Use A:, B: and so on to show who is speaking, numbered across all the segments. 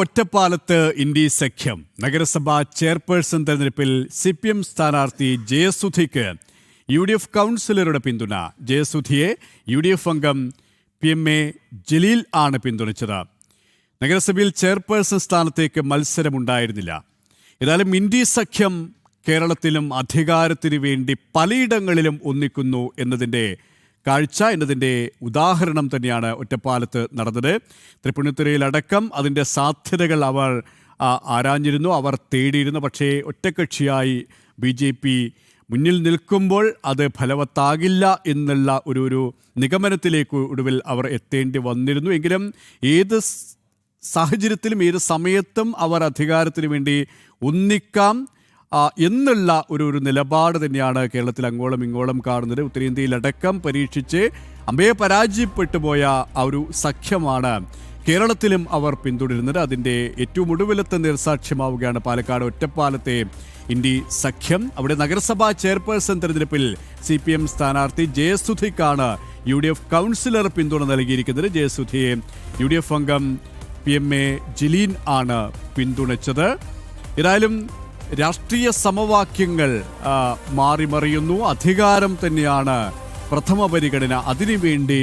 A: ഒറ്റപ്പാലത്ത് ഇന്ത്യ സഖ്യം നഗരസഭാ ചെയർപേഴ്സൺ തെരഞ്ഞെടുപ്പിൽ CPM സ്ഥാനാർത്ഥി ജയസുധിക്ക് UDF കൗൺസിലറുടെ പിന്തുണ. ജയസുധിയെ UDF അംഗം PMA ജലീൽ ആണ് പിന്തുണച്ചത്. നഗരസഭയിൽ ചെയർപേഴ്സൺ സ്ഥാനത്തേക്ക് മത്സരമുണ്ടായിരുന്നില്ല. ഏതായാലും ഇന്ത്യ സഖ്യം കേരളത്തിലും അധികാരത്തിനു വേണ്ടി പലയിടങ്ങളിലും ഒന്നിക്കുന്നു എന്നതിൻ്റെ ഉദാഹരണം തന്നെയാണ് ഒറ്റപ്പാലത്ത് നടന്നത്. തൃപ്പൂണിത്തുറയിലടക്കം അതിൻ്റെ സാധ്യതകൾ അവർ ആരാഞ്ഞിരുന്നു, അവർ തേടിയിരുന്നു. പക്ഷേ ഒറ്റക്കക്ഷിയായി BJP മുന്നിൽ നിൽക്കുമ്പോൾ അത് ഫലവത്താകില്ല എന്നുള്ള ഒരു നിഗമനത്തിലേക്ക് ഒടുവിൽ അവർ എത്തേണ്ടി വന്നിരുന്നു. എങ്കിലും ഏത് സാഹചര്യത്തിലും ഏത് സമയത്തും അവർ അധികാരത്തിന് വേണ്ടി ഒന്നിക്കാം എന്നുള്ള ഒരു നിലപാട് തന്നെയാണ് കേരളത്തിൽ അങ്ങോളം ഇങ്ങോളം കാണുന്നത്. ഉത്തരേന്ത്യയിലടക്കം പരീക്ഷിച്ച് അമ്പയെ പരാജയപ്പെട്ടു പോയ ആ ഒരു സഖ്യമാണ് കേരളത്തിലും അവർ പിന്തുടരുന്നത്. അതിൻ്റെ ഏറ്റവും ഒടുവിലത്തെ നിർസാക്ഷ്യമാവുകയാണ് പാലക്കാട് ഒറ്റപ്പാലത്തെ ഇന്ത്യ സഖ്യം. അവിടെ നഗരസഭാ ചെയർപേഴ്സൺ തെരഞ്ഞെടുപ്പിൽ CPM സ്ഥാനാർത്ഥി ജയസുധിക്കാണ് UDF കൗൺസിലർ പിന്തുണ നൽകിയിരിക്കുന്നത്. ജയസുധിയെ UDF അംഗം PMA ജലീൽ ആണ് പിന്തുണച്ചത്. ഏതായാലും രാഷ്ട്രീയ സമവാക്യങ്ങൾ മാറിമറിയുന്നു. അധികാരം തന്നെയാണ് പ്രഥമ പരിഗണന. അതിനുവേണ്ടി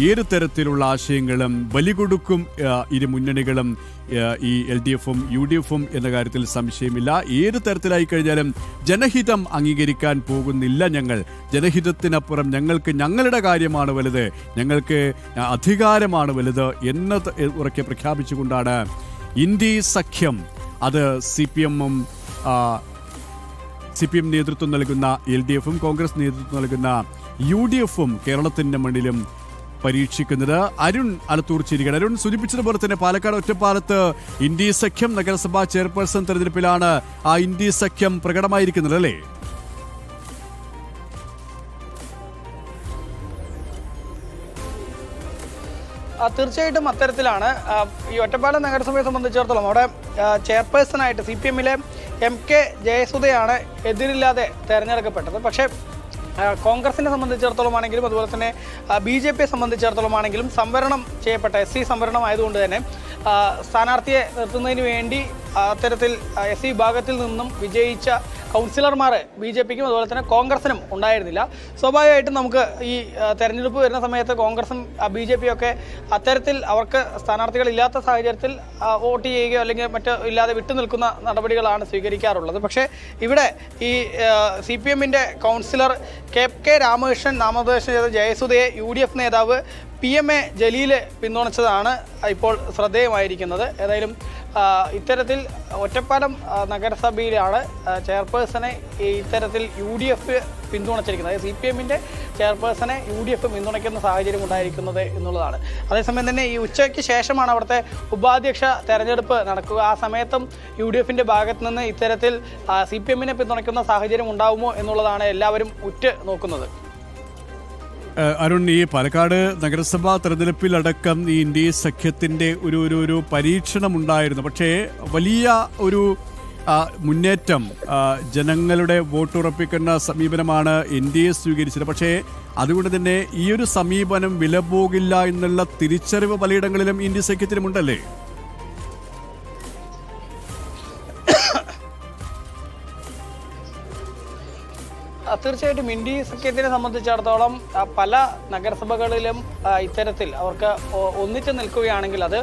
A: ഏത് തരത്തിലുള്ള ആശയങ്ങളും ബലികൊടുക്കും ഇരു മുന്നണികളും, ഈ LDFും UDFും എന്ന കാര്യത്തിൽ സംശയമില്ല. ഏത് തരത്തിലായി കഴിഞ്ഞാലും ജനഹിതം അംഗീകരിക്കാൻ പോകുന്നില്ല ഞങ്ങൾ. ജനഹിതത്തിനപ്പുറം ഞങ്ങൾക്ക് ഞങ്ങളുടെ കാര്യമാണ് വലുത്, ഞങ്ങൾക്ക് അധികാരമാണ് വലുത് എന്ന് ഉറക്കെ പ്രഖ്യാപിച്ചുകൊണ്ടാണ് ഇന്ത്യ സഖ്യം, അത് CPM നേതൃത്വം നൽകുന്ന LDFും കോൺഗ്രസ് നേതൃത്വം നൽകുന്ന UDFും കേരളത്തിൻ്റെ മണ്ണിലും പരീക്ഷിക്കുന്നത്. അരുൺ അലത്തൂർ ചിരികൻ. അരുൺ സൂചിപ്പിച്ചതുപോലെ തന്നെ പാലക്കാട് ഒറ്റപ്പാലത്ത് ഇന്ത്യ സഖ്യം നഗരസഭാ ചെയർപേഴ്സൺ തെരഞ്ഞെടുപ്പിലാണ് ആ ഇന്ത്യ സഖ്യം പ്രകടമായിരിക്കുന്നത് അല്ലേ?
B: തീർച്ചയായിട്ടും അത്തരത്തിലാണ്. ഈ ഒറ്റപ്പാലം നഗരസഭയെ സംബന്ധിച്ചിടത്തോളം അവിടെ ചെയർപേഴ്സണായിട്ട് CPMലെ MK ജയസുധയാണ് എതിരില്ലാതെ തെരഞ്ഞെടുക്കപ്പെട്ടത്. പക്ഷേ കോൺഗ്രസിനെ സംബന്ധിച്ചിടത്തോളം ആണെങ്കിലും അതുപോലെ തന്നെ BJPയെ സംബന്ധിച്ചിടത്തോളം ആണെങ്കിലും സംവരണം ചെയ്യപ്പെട്ട SC സംവരണം ആയതുകൊണ്ട് തന്നെ സ്ഥാനാർത്ഥിയെ നിർത്തുന്നതിന് വേണ്ടി അത്തരത്തിൽ SC വിഭാഗത്തിൽ നിന്നും വിജയിച്ച കൗൺസിലർമാർ BJPക്കും അതുപോലെ തന്നെ കോൺഗ്രസിനും ഉണ്ടായിരുന്നില്ല. സ്വാഭാവികമായിട്ടും നമുക്ക് ഈ തെരഞ്ഞെടുപ്പ് വരുന്ന സമയത്ത് കോൺഗ്രസും BJPയും ഒക്കെ അത്തരത്തിൽ അവർക്ക് സ്ഥാനാർത്ഥികളില്ലാത്ത സാഹചര്യത്തിൽ വോട്ട് ചെയ്യുകയോ അല്ലെങ്കിൽ മറ്റോ ഇല്ലാതെ വിട്ടുനിൽക്കുന്ന നടപടികളാണ് സ്വീകരിക്കാറുള്ളത്. പക്ഷേ ഇവിടെ ഈ CPMൻ്റെ കൗൺസിലർ KK രാമകൃഷ്ണൻ നാമനിർദ്ദേശം ചെയ്ത ജയസുധയെ UDF നേതാവ് PMA ജലീൽ പിന്തുണച്ചതാണ് ഇപ്പോൾ ശ്രദ്ധേയമായിരിക്കുന്നത്. ഏതായാലും ഇത്തരത്തിൽ ഒറ്റപ്പാലം നഗരസഭയിലാണ് ചെയർപേഴ്സണെ ഇത്തരത്തിൽ UDF പിന്തുണച്ചിരിക്കുന്നത്. CPMൻ്റെ ചെയർപേഴ്സണെ UDF പിന്തുണയ്ക്കുന്ന സാഹചര്യം ഉണ്ടായിരിക്കുന്നത് എന്നുള്ളതാണ്. അതേസമയം തന്നെ ഈ ഉച്ചയ്ക്ക് ശേഷമാണ് അവിടുത്തെ ഉപാധ്യക്ഷ തെരഞ്ഞെടുപ്പ് നടക്കുക. ആ സമയത്തും UDFൻ്റെ ഭാഗത്ത് നിന്ന് ഇത്തരത്തിൽ CPMനെ പിന്തുണയ്ക്കുന്ന സാഹചര്യം ഉണ്ടാവുമോ എന്നുള്ളതാണ് എല്ലാവരും ഉറ്റ് നോക്കുന്നത്.
A: അരുൺ, ഈ പാലക്കാട് നഗരസഭാ തെരഞ്ഞെടുപ്പിലടക്കം ഈ ഇന്ത്യ സഖ്യത്തിൻ്റെ ഒരു പരീക്ഷണം ഉണ്ടായിരുന്നു. പക്ഷേ വലിയ ഒരു മുന്നേറ്റം, ജനങ്ങളുടെ വോട്ടുറപ്പിക്കുന്ന സമീപനമാണ് NDA സ്വീകരിച്ചത്. പക്ഷേ അതുകൊണ്ട് തന്നെ ഈ ഒരു സമീപനം വില പോകില്ല എന്നുള്ള തിരിച്ചറിവ് പലയിടങ്ങളിലും ഇന്ത്യ സഖ്യത്തിനുമുണ്ടല്ലേ?
B: തീർച്ചയായിട്ടും ഇന്ത്യ സഖ്യത്തിനെ സംബന്ധിച്ചിടത്തോളം പല നഗരസഭകളിലും ഇത്തരത്തിൽ അവർക്ക് ഒന്നിച്ചു നിൽക്കുകയാണെങ്കിൽ അത്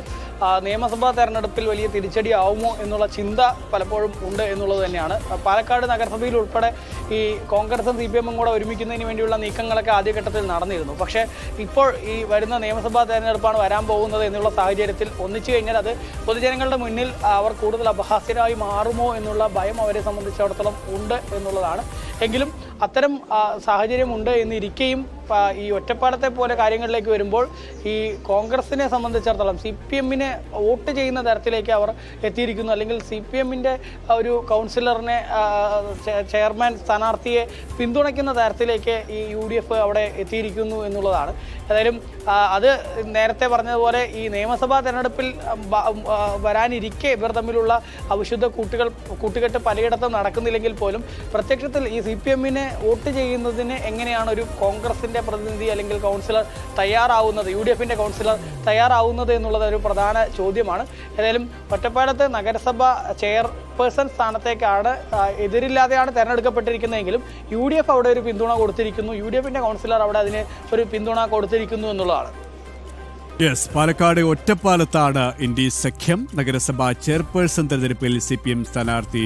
B: നിയമസഭാ തെരഞ്ഞെടുപ്പിൽ വലിയ തിരിച്ചടി ആവുമോ എന്നുള്ള ചിന്ത പലപ്പോഴും ഉണ്ട് എന്നുള്ളത് തന്നെയാണ്. പാലക്കാട് നഗരസഭയിൽ ഉൾപ്പെടെ ഈ കോൺഗ്രസും CPMും കൂടെ ഒരുമിക്കുന്നതിന് വേണ്ടിയുള്ള നീക്കങ്ങളൊക്കെ ആദ്യഘട്ടത്തിൽ നടന്നിരുന്നു. പക്ഷേ ഇപ്പോൾ ഈ വരുന്ന നിയമസഭാ തെരഞ്ഞെടുപ്പാണ് വരാൻ പോകുന്നത് എന്നുള്ള സാഹചര്യത്തിൽ ഒന്നിച്ചു കഴിഞ്ഞാൽ അത് പൊതുജനങ്ങളുടെ മുന്നിൽ അവർ കൂടുതൽ അപഹാസ്യരായി മാറുമോ എന്നുള്ള ഭയം അവരെ സംബന്ധിച്ചിടത്തോളം ഉണ്ട് എന്നുള്ളതാണ്. എങ്കിലും അത്തരം സാഹചര്യമുണ്ട് എന്നിരിക്കെയും ഈ ഒറ്റപ്പാലത്തെ പോലെ കാര്യങ്ങളിലേക്ക് വരുമ്പോൾ ഈ കോൺഗ്രസിനെ സംബന്ധിച്ചിടത്തോളം CPMനെ വോട്ട് ചെയ്യുന്ന തരത്തിലേക്ക് അവർ എത്തിയിരിക്കുന്നു. അല്ലെങ്കിൽ CPMൻ്റെ ഒരു കൗൺസിലറിനെ ചെയർമാൻ സ്ഥാനാർത്ഥിയെ പിന്തുണയ്ക്കുന്ന തരത്തിലേക്ക് ഈ UDF അവിടെ എത്തിയിരിക്കുന്നു എന്നുള്ളതാണ്. ഏതായാലും അത് നേരത്തെ പറഞ്ഞതുപോലെ ഈ നിയമസഭാ തെരഞ്ഞെടുപ്പിൽ വരാനിരിക്കെ ഇവർ തമ്മിലുള്ള അവിശുദ്ധ കൂട്ടുകെട്ട് പലയിടത്തും നടക്കുന്നില്ലെങ്കിൽ പോലും പ്രത്യക്ഷത്തിൽ ഈ CPMനെ വോട്ട് ചെയ്യുന്നതിന് എങ്ങനെയാണ് ഒരു കോൺഗ്രസിൻ്റെ ഒറ്റപ്പാലത്തിന്റെ പ്രതിനിധി അല്ലെങ്കിൽ കൗൺസിലർ തയ്യാറാവുന്നത്, UDF കൗൺസിലർ തയ്യാറാവുന്നത് എന്നുള്ളത് ഒരു പ്രധാന ചോദ്യമാണ്. ഏതായാലും ഒറ്റപ്പാലത്ത് നഗരസഭ ചെയർപേഴ്സൺ സ്ഥാനത്തേക്കാണ് എതിരില്ലാതെയാണ് തെരഞ്ഞെടുക്കപ്പെട്ടിരിക്കുന്നതെങ്കിലും UDF അവിടെ ഒരു പിന്തുണ കൊടുത്തിരിക്കുന്നു, UDF കൗൺസിലർ അവിടെ അതിന് ഒരു പിന്തുണ കൊടുത്തിരിക്കുന്നു എന്നുള്ളതാണ്.
A: യെസ്, പാലക്കാട് ഒറ്റപ്പാലത്താണ് ഇന്ത്യ സഖ്യം. നഗരസഭാ ചെയർപേഴ്സൺ തെരഞ്ഞെടുപ്പിൽ CPM സ്ഥാനാർത്ഥി